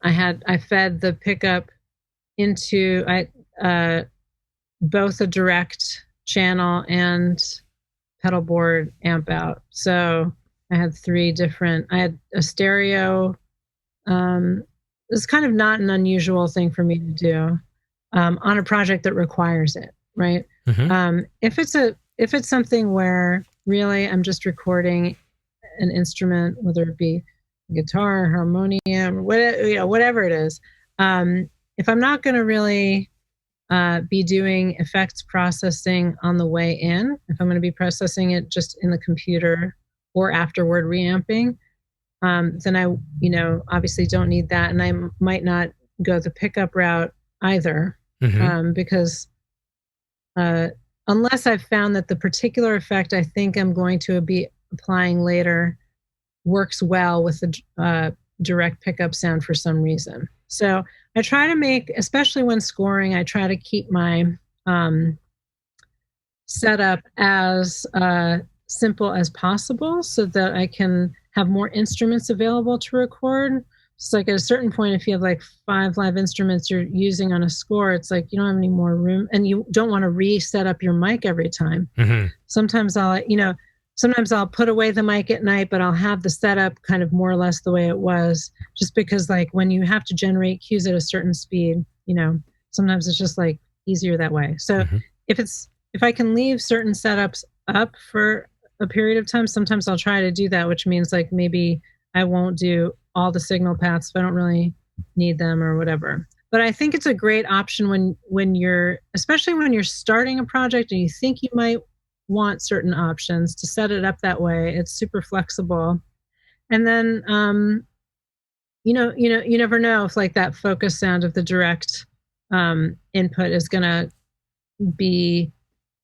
D: I fed the pickup into both a direct channel and pedal board amp out. So I had I had a stereo. It's kind of not an unusual thing for me to do on a project that requires it, right? Mm-hmm. If it's something where really I'm just recording an instrument, whether it be guitar, harmonium, whatever it is. If I'm not going to really be doing effects processing on the way in, if I'm going to be processing it just in the computer or afterward reamping, then I, obviously don't need that, and I might not go the pickup route either, because unless I've found that the particular effect I think I'm going to be applying later works well with the direct pickup sound for some reason. So I try to make, especially when scoring, I try to keep my setup as simple as possible so that I can have more instruments available to record. It's like at a certain point, if you have like 5 live instruments you're using on a score, it's like you don't have any more room, and you don't want to reset up your mic every time. Sometimes sometimes I'll put away the mic at night, but I'll have the setup kind of more or less the way it was, just because like when you have to generate cues at a certain speed, sometimes it's just like easier that way. So if I can leave certain setups up for a period of time, sometimes I'll try to do that, which means like maybe I won't do all the signal paths if I don't really need them or whatever. But I think it's a great option especially when you're starting a project and you think you might want certain options, to set it up that way. It's super flexible. And then, you never know if like that focus sound of the direct input is going to be,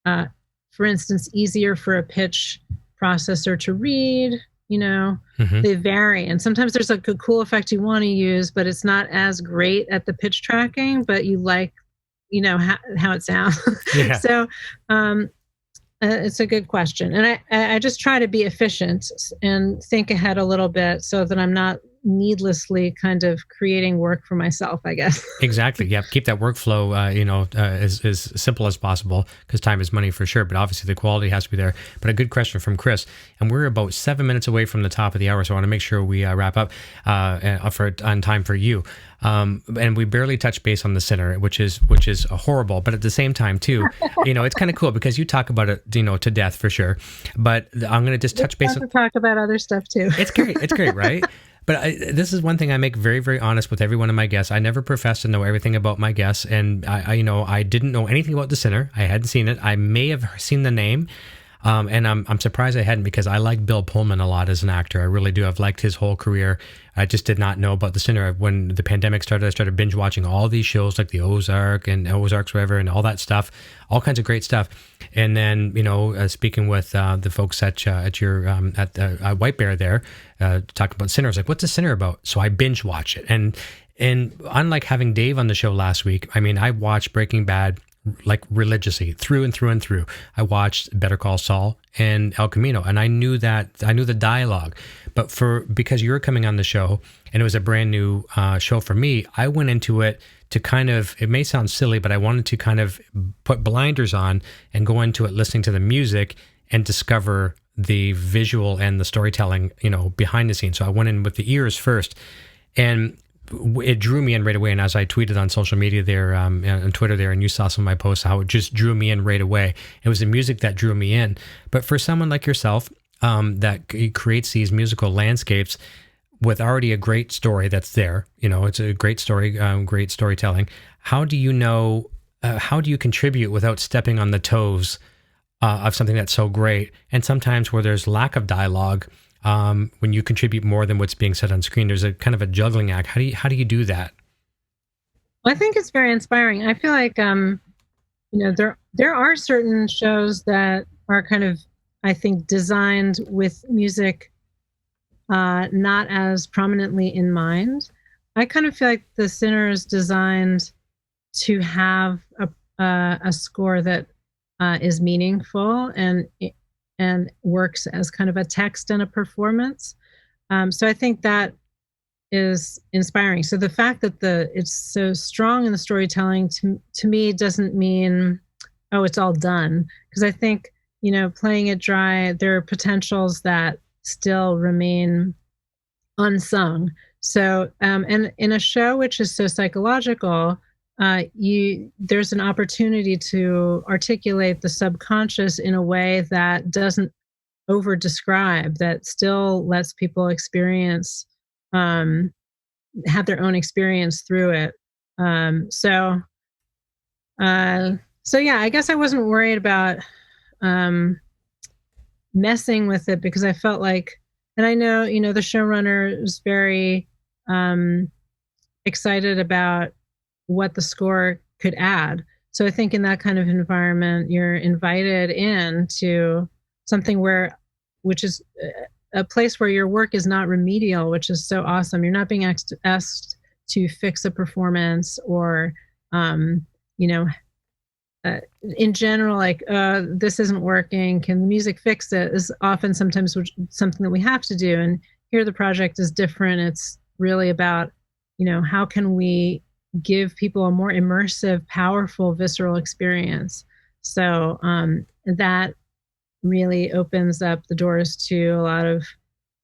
D: for instance, easier for a pitch processor to read. They vary. And sometimes there's like a cool effect you want to use, but it's not as great at the pitch tracking, but you like, how it sounds.
C: Yeah.
D: So, it's a good question. And I just try to be efficient and think ahead a little bit so that I'm not needlessly kind of creating work for myself, I guess.
C: Exactly. Yeah. Keep that workflow, as simple as possible, because time is money for sure. But obviously the quality has to be there. But a good question from Chris. And we're about 7 minutes away from the top of the hour. So I want to make sure we wrap up on time for you. And we barely touch base on the center, which is horrible. But at the same time, too, it's kind of cool because you talk about it, to death for sure. But I'm going to just touch base.
D: To talk about other stuff too.
C: It's great. It's great, right? But this is one thing I make very, very honest with every one of my guests. I never profess to know everything about my guests, and I didn't know anything about the center. I hadn't seen it. I may have seen the name. And I'm surprised I hadn't, because I like Bill Pullman a lot as an actor. I really do. I've liked his whole career. I just did not know about the center. When the pandemic started, I started binge watching all these shows like the Ozarks, whatever, and all that stuff, all kinds of great stuff. And then, speaking with the folks at your White Bear there, talking about Sinner, I was like, what's the Sinner about? So I binge watch it. And unlike having Dave on the show last week, I watched Breaking Bad like religiously through and through and through. I watched Better Call Saul and El Camino, and I knew the dialogue. But because you were coming on the show and it was a brand new show for me, I went into it to kind of, it may sound silly, but I wanted to kind of put blinders on and go into it listening to the music and discover the visual and the storytelling, behind the scenes. So I went in with the ears first, and it drew me in right away. And as I tweeted on social media there, on Twitter there, and you saw some of my posts, how it just drew me in right away. It was the music that drew me in. But for someone like yourself, that creates these musical landscapes with already a great story that's there, it's a great story, great storytelling. How do you contribute without stepping on the toes of something that's so great? And sometimes where there's lack of dialogue, when you contribute more than what's being said on screen, there's a kind of a juggling act. How do you do that?
D: Well, I think it's very inspiring. I feel like, there are certain shows that are kind of, I think, designed with music not as prominently in mind. I kind of feel like The Sinner is designed to have a score that is meaningful and works as kind of a text and a performance. So I think that is inspiring. So the fact that it's so strong in the storytelling to me doesn't mean, oh, it's all done. Because I think, playing it dry, there are potentials that still remain unsung. So, and in a show which is so psychological, there's an opportunity to articulate the subconscious in a way that doesn't over describe, that still lets people experience, have their own experience through it. So yeah, I guess I wasn't worried about messing with it, because I felt like, and I know, the showrunner was very excited about what the score could add. So I think in that kind of environment, you're invited into something which is a place where your work is not remedial, which is so awesome. You're not being asked to fix a performance or, in general, like, this isn't working, can the music fix it, is often sometimes something that we have to do. And here the project is different. It's really about, how can we give people a more immersive, powerful, visceral experience. So that really opens up the doors to a lot of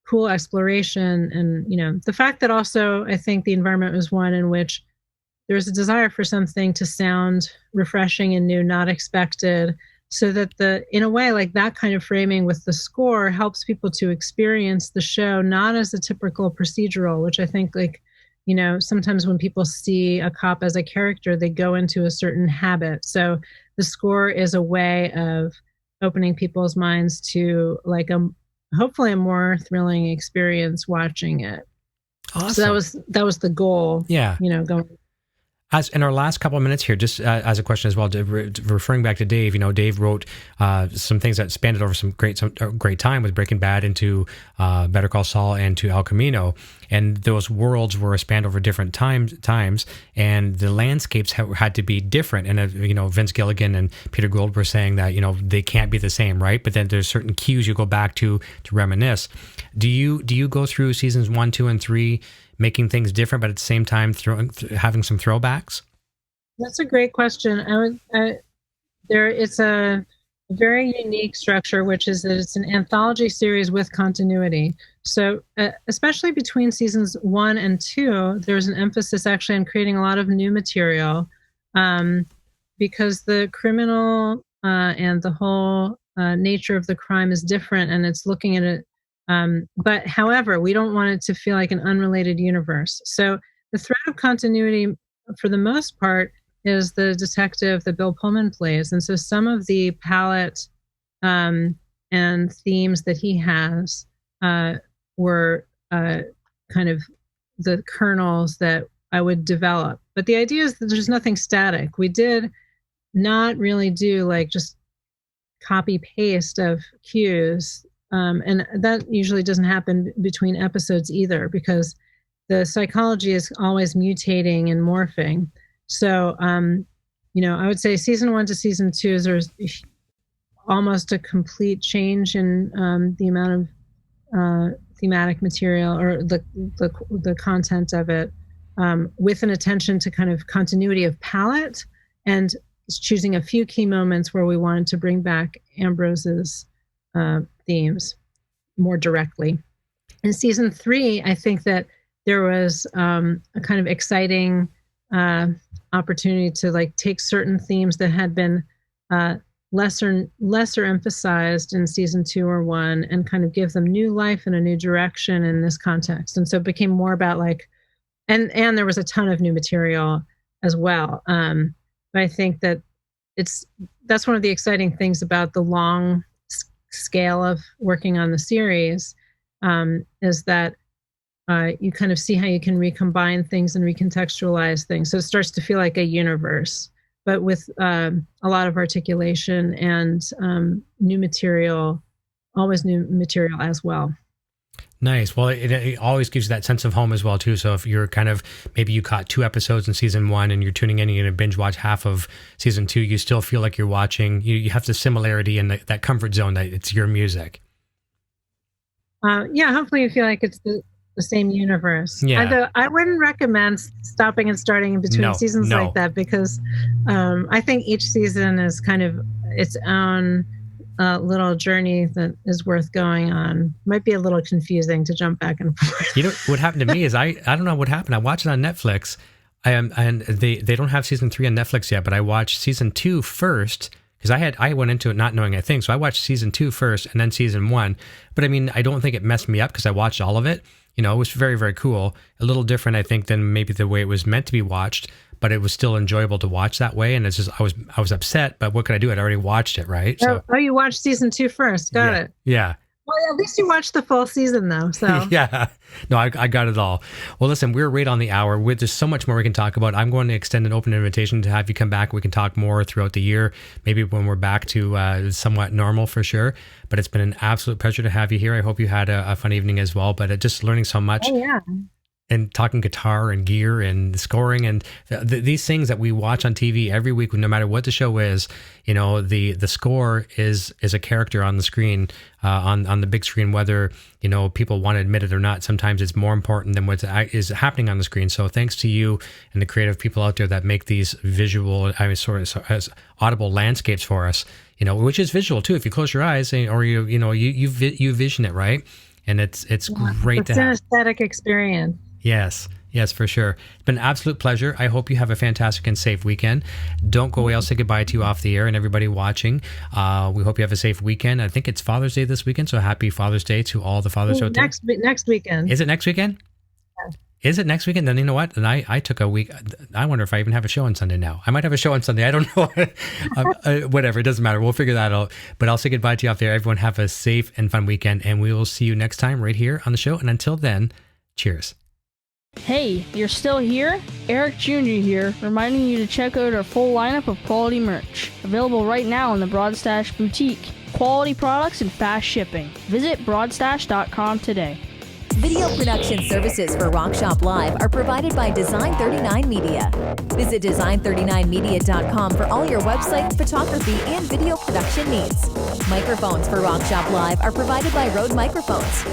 D: cool exploration. And, the fact that also I think the environment was one in which there's a desire for something to sound refreshing and new, not expected, so that in a way, like that kind of framing with the score helps people to experience the show not as a typical procedural, which I think sometimes when people see a cop as a character, they go into a certain habit. So the score is a way of opening people's minds to hopefully a more thrilling experience watching it.
C: Awesome.
D: So that was the goal.
C: Yeah.
D: Going.
C: As in our last couple of minutes here, just as a question as well, referring back to Dave, Dave wrote some things that spanned over some great time with Breaking Bad into Better Call Saul and to El Camino, and those worlds were spanned over different times, and the landscapes had to be different. And Vince Gilligan and Peter Gould were saying that they can't be the same, right? But then there's certain cues you go back to reminisce. Do you go through seasons 1, 2, and 3? Making things different, but at the same time having some throwbacks?
D: That's a great question. It's a very unique structure, which is that it's an anthology series with continuity. So especially between seasons 1 and 2, there's an emphasis actually on creating a lot of new material because the criminal and the whole nature of the crime is different, and it's looking at it. But however, we don't want it to feel like an unrelated universe. So the thread of continuity, for the most part, is the detective that Bill Pullman plays. And so some of the palette and themes that he has were kind of the kernels that I would develop. But the idea is that there's nothing static. We did not really do just copy paste of cues. And that usually doesn't happen between episodes either, because the psychology is always mutating and morphing. So, I would say season 1 to season 2, there's almost a complete change in the amount of thematic material or the content of it, with an attention to kind of continuity of palette and choosing a few key moments where we wanted to bring back Ambrose's themes more directly. In season 3, I think that there was a kind of exciting opportunity to take certain themes that had been lesser emphasized in season 2 or 1 and kind of give them new life and a new direction in this context. And so it became more about and there was a ton of new material as well. But I think that that's one of the exciting things about the long scale of working on the series, is that you kind of see how you can recombine things and recontextualize things. So it starts to feel like a universe, but with a lot of articulation and new material, always new material as well.
C: Nice. Well, it always gives you that sense of home as well, too. So if you're maybe you caught 2 episodes in season 1 and you're tuning in and you're going to binge watch half of season 2, you still feel like you're watching, you have the similarity and that comfort zone that it's your music.
D: Hopefully you feel like it's the same universe.
C: Yeah.
D: Although I wouldn't recommend stopping and starting in between seasons like that, because I think each season is kind of its own little journey that is worth going on. Might be a little confusing to jump back and forth.
C: What happened to me is I don't know what happened. I watched it on Netflix, and they don't have season 3 on Netflix yet, but I watched season 2 first because I went into it not knowing a thing. So I watched season 2 first and then season 1. But I mean, I don't think it messed me up because I watched all of it. It was very, very cool. A little different, I think, than maybe the way it was meant to be watched, but it was still enjoyable to watch that way. And it's just, I was upset, but what could I do? I'd already watched it, right? So,
D: you watched season 2 first. Got it.
C: Yeah.
D: Well, at least you watched the full season, though. So
C: yeah, no, I got it all. Well, listen, we're right on the hour. There's so much more we can talk about. I'm going to extend an open invitation to have you come back. We can talk more throughout the year, maybe when we're back to somewhat normal for sure. But it's been an absolute pleasure to have you here. I hope you had a fun evening as well. But just learning so much.
D: Oh, yeah.
C: and talking guitar and gear and scoring and these things that we watch on TV every week, no matter what the show is. You know, the score is a character on the screen, on the big screen, whether, you know, people want to admit it or not. Sometimes it's more important than what is happening on the screen. So thanks to you and the creative people out there that make these visual, sort of as audible landscapes for us, you know, which is visual too. If you close your eyes or you vision it, right? And it's great to have.
D: It's an aesthetic experience.
C: Yes, for sure. It's been an absolute pleasure. I hope you have a fantastic and safe weekend. Don't go away. I'll say goodbye to you off the air and everybody watching. We hope you have a safe weekend. I think it's Father's Day this weekend, so happy Father's Day to all the fathers out there.
D: Next weekend.
C: Is it next weekend?
D: Yeah.
C: Is it next weekend? Then you know what? And I took a week. I wonder if I even have a show on Sunday now. I might have a show on Sunday. I don't know. Whatever. It doesn't matter. We'll figure that out. But I'll say goodbye to you off there. Everyone have a safe and fun weekend. And we will see you next time right here on the show. And until then, cheers.
E: Hey, you're still here? Eric Jr. here, reminding you to check out our full lineup of quality merch. Available right now in the Broadstash Boutique. Quality products and fast shipping. Visit broadstash.com today.
B: Video production services for Rock Shop Live are provided by Design 39 Media. Visit design39media.com for all your website, photography, and video production needs. Microphones for Rock Shop Live are provided by Rode Microphones.